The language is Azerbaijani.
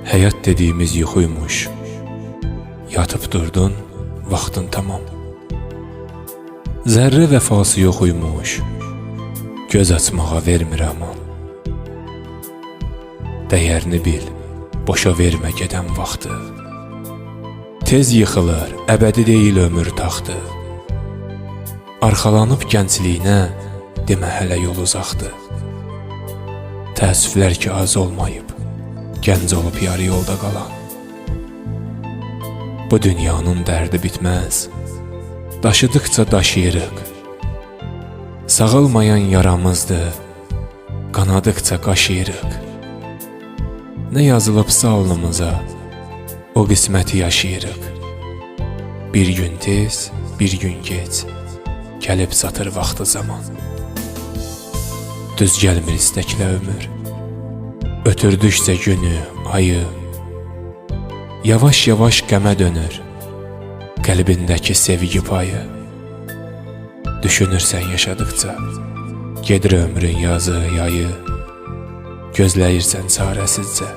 Həyat dediyimiz yuxuymuş. Yatıb durdun, vaxtın tamam. Zərrə vəfası yoxuymuş. Göz açmağa vermir aman. Dəyərini bil, boşa vermə gedən vaxtı. Tez yıxılır, əbədi deyil ömür taxtı. Arxalanıb gəncliyinə, demə hələ yol uzaqdır. Təəssüflər ki, az olmayıb, gənc olub yarı yolda qalan. Bu dünyanın dərdi bitməz, daşıdıqca daşıyırıq. Sağalmayan yaramızdır, qanadıqca qaşıyırıq. Nə yazılıbsa alnımıza, o qisməti yaşayırıq. Bir gün tez, bir gün gec, gəlib çatır vaxtı zaman. Düz gəlmir istəklə ömür, ötürdükcə günü, ayı. Yavaş-yavaş qəmə dönür, qəlbindəki sevgi payı. Düşünürsən yaşadıqca, gedir ömrün yazı, yayı. Gözləyirsən çarəsizcə,